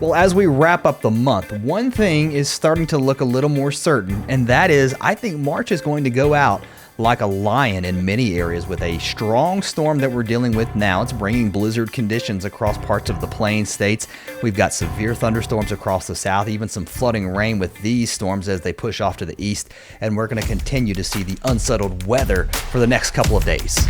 Well, as we wrap up the month, one thing is starting to look a little more certain, and that is I think March is going to go out like a lion in many areas with a strong storm that we're dealing with now. It's bringing blizzard conditions across parts of the plain states. We've got severe thunderstorms across the south, even some flooding rain with these storms as they push off to the east, and we're going to continue to see the unsettled weather for the next couple of days.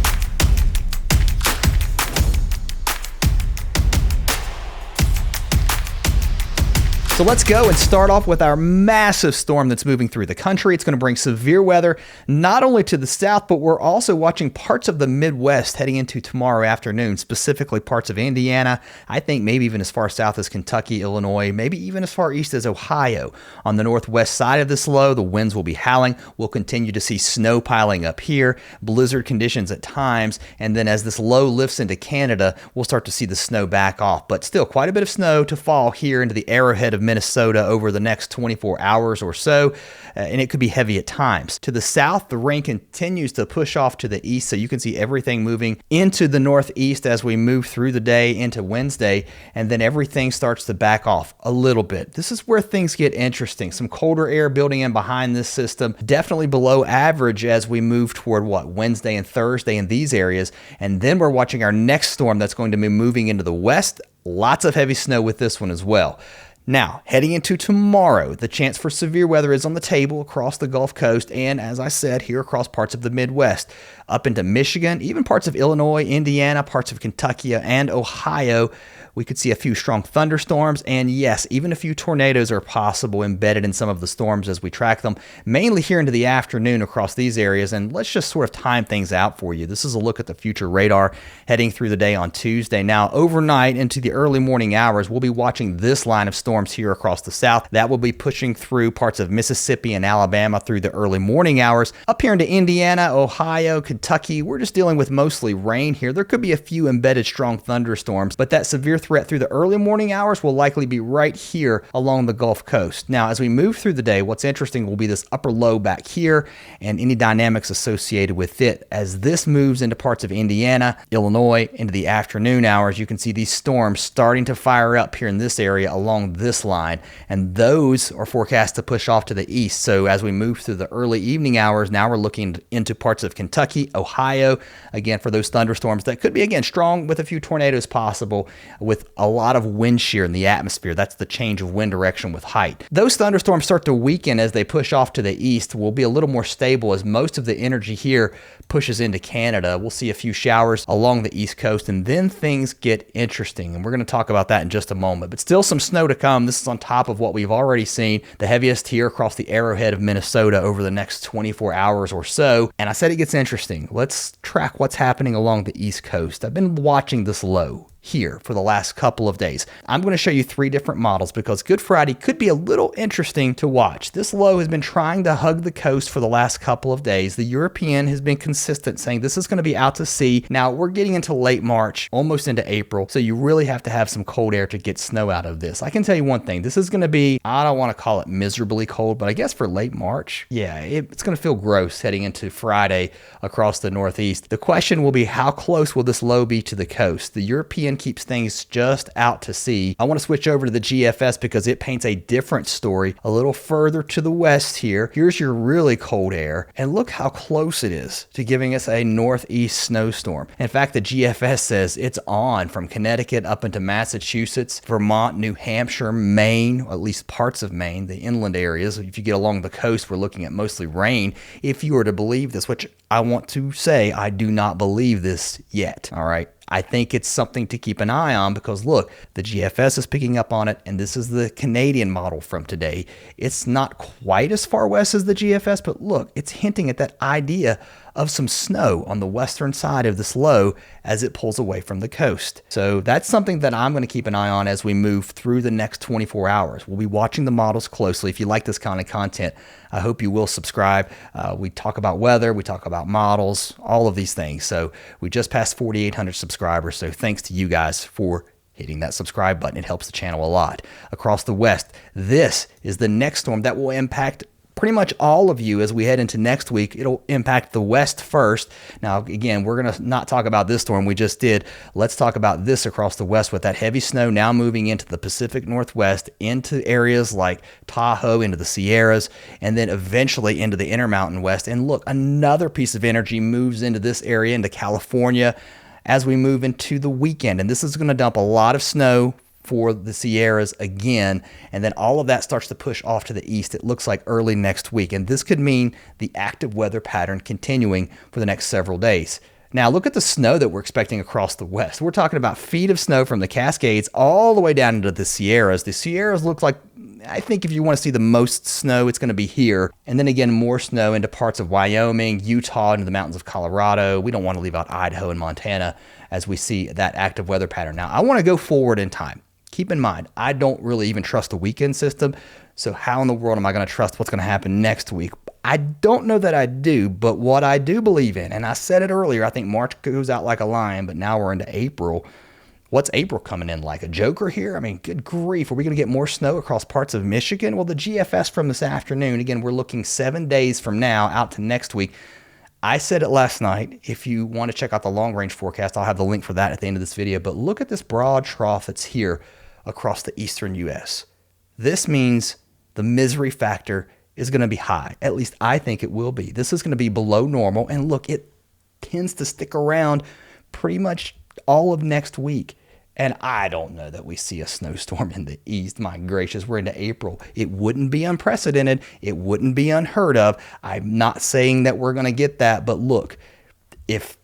So let's go and start off with our massive storm that's moving through the country. It's going to bring severe weather not only to the south, but we're also watching parts of the Midwest heading into tomorrow afternoon, specifically parts of Indiana. I think maybe even as far south as Kentucky, Illinois, maybe even as far east as Ohio. On the northwest side of this low, the winds will be howling. We'll continue to see snow piling up here, blizzard conditions at times, and then as this low lifts into Canada, we'll start to see the snow back off. But still quite a bit of snow to fall here into the arrowhead of Minnesota over the next 24 hours or so, and it could be heavy at times. To the south, the rain continues to push off to the east, so you can see everything moving into the northeast as we move through the day into Wednesday, and then everything starts to back off a little bit. This is where things get interesting. Some colder air building in behind this system, definitely below average as we move toward Wednesday and Thursday in these areas, and then we're watching our next storm that's going to be moving into the west. Lots of heavy snow with this one as well. Now, heading into tomorrow, the chance for severe weather is on the table across the Gulf Coast and, as I said, here across parts of the Midwest, up into Michigan, even parts of Illinois, Indiana, parts of Kentucky, and Ohio. We could see a few strong thunderstorms, and yes, even a few tornadoes are possible embedded in some of the storms as we track them, mainly here into the afternoon across these areas. And let's just sort of time things out for you. This is a look at the future radar heading through the day on Tuesday. Now, overnight into the early morning hours, we'll be watching this line of storms here across the south. That will be pushing through parts of Mississippi and Alabama through the early morning hours. Up here into Indiana, Ohio, Kentucky, we're just dealing with mostly rain here. There could be a few embedded strong thunderstorms, but that severe threat through the early morning hours will likely be right here along the Gulf Coast. Now, as we move through the day, what's interesting will be this upper low back here and any dynamics associated with it. As this moves into parts of Indiana, Illinois, into the afternoon hours, you can see these storms starting to fire up here in this area along this line, and those are forecast to push off to the east. So as we move through the early evening hours, now we're looking into parts of Kentucky, Ohio, again for those thunderstorms that could be, again, strong with a few tornadoes possible, with a lot of wind shear in the atmosphere. That's the change of wind direction with height. Those thunderstorms start to weaken as they push off to the east. Will be a little more stable as most of the energy here pushes into Canada. We'll see a few showers along the east coast, and then things get interesting, and we're going to talk about that in just a moment. But still some snow to come. This is on top of what we've already seen, the heaviest here across the arrowhead of Minnesota over the next 24 hours or so. And I said it gets interesting. Let's track what's happening along the east coast. I've been watching this low here for the last couple of days. I'm going to show you 3 different models because Good Friday could be a little interesting to watch. This low has been trying to hug the coast for the last couple of days. The European has been consistent saying this is going to be out to sea. Now we're getting into late March, almost into April, so you really have to have some cold air to get snow out of this. I can tell you one thing, this is going to be, I don't want to call it miserably cold, but I guess for late March, yeah, it's going to feel gross heading into Friday across the Northeast. The question will be, how close will this low be to the coast? The European keeps things just out to sea. I want to switch over to the GFS because it paints a different story a little further to the west here. Here's your really cold air, and look how close it is to giving us a northeast snowstorm. In fact, the GFS says it's on from Connecticut up into Massachusetts, Vermont, New Hampshire, Maine, or at least parts of Maine, the inland areas. If you get along the coast, we're looking at mostly rain. If you were to believe this, which I want to say I do not believe this yet, all right? I think it's something to keep an eye on because look, the GFS is picking up on it, and this is the Canadian model from today. It's not quite as far west as the GFS, but look, it's hinting at that idea of some snow on the western side of this low as it pulls away from the coast. So that's something that I'm going to keep an eye on as we move through the next 24 hours. We'll be watching the models closely. If you like this kind of content, I hope you will subscribe. We talk about weather, we talk about models, all of these things. So we just passed 4,800 subscribers. So thanks to you guys for hitting that subscribe button. It helps the channel a lot. Across the west, this is the next storm that will impact pretty much all of you as we head into next week. It'll impact the west first. Now, again, we're going to not talk about this storm we just did. Let's talk about this across the west with that heavy snow now moving into the Pacific Northwest, into areas like Tahoe, into the Sierras, and then eventually into the Intermountain West. And look, another piece of energy moves into this area, into California, as we move into the weekend. And this is going to dump a lot of snow for the Sierras again, and then all of that starts to push off to the east, it looks like early next week. And this could mean the active weather pattern continuing for the next several days. Now, look at the snow that we're expecting across the west. We're talking about feet of snow from the Cascades all the way down into the Sierras. The Sierras look like, I think if you want to see the most snow, it's going to be here. And then again, more snow into parts of Wyoming, Utah, into the mountains of Colorado. We don't want to leave out Idaho and Montana as we see that active weather pattern. Now, I want to go forward in time. Keep in mind, I don't really even trust the weekend system. So how in the world am I going to trust what's going to happen next week? I don't know that I do, but what I do believe in, and I said it earlier, I think March goes out like a lion, but now we're into April. What's April coming in like? A joker here? I mean, good grief. Are we going to get more snow across parts of Michigan? Well, the GFS from this afternoon, again, we're looking 7 days from now out to next week. I said it last night. If you want to check out the long range forecast, I'll have the link for that at the end of this video. But look at this broad trough that's here across the eastern U.S. This means the misery factor is going to be high. At least I think it will be. This is going to be below normal. And look, it tends to stick around pretty much all of next week. And I don't know that we see a snowstorm in the east. My gracious, we're into April. It wouldn't be unprecedented. It wouldn't be unheard of. I'm not saying that we're going to get that. But look, if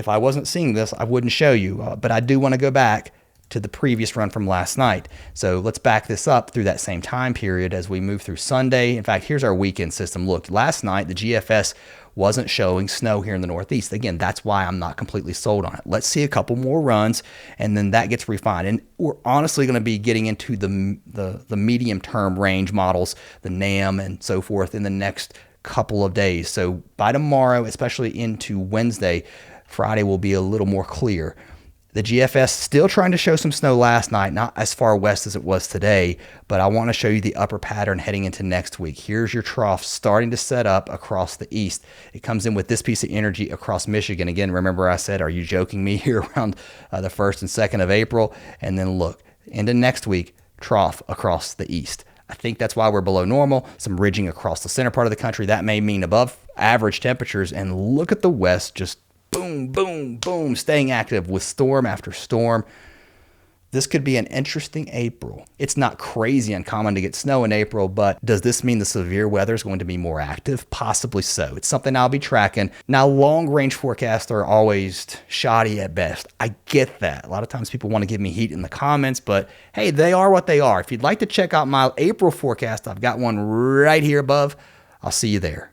I wasn't seeing this, I wouldn't show you. But I do want to go back to the previous run from last night. So let's back this up through that same time period as we move through Sunday. In fact, here's our weekend system. Look, last night, the GFS wasn't showing snow here in the Northeast. Again, that's why I'm not completely sold on it. Let's see a couple more runs, and then that gets refined. And we're honestly going to be getting into the medium-term range models, the NAM and so forth, in the next couple of days. So by tomorrow, especially into Wednesday, Friday will be a little more clear. The GFS still trying to show some snow last night, not as far west as it was today, but I want to show you the upper pattern heading into next week. Here's your trough starting to set up across the east. It comes in with this piece of energy across Michigan. Again, remember I said, are you joking me here around the 1st and 2nd of April? And then look, into next week, trough across the east. I think that's why we're below normal. Some ridging across the center part of the country. That may mean above average temperatures. And look at the west, just boom, boom, boom, staying active with storm after storm. This could be an interesting April. It's not crazy uncommon to get snow in April, but does this mean the severe weather is going to be more active? Possibly so. It's something I'll be tracking. Now, long-range forecasts are always shoddy at best. I get that. A lot of times people want to give me heat in the comments, but hey, they are what they are. If you'd like to check out my April forecast, I've got one right here above. I'll see you there.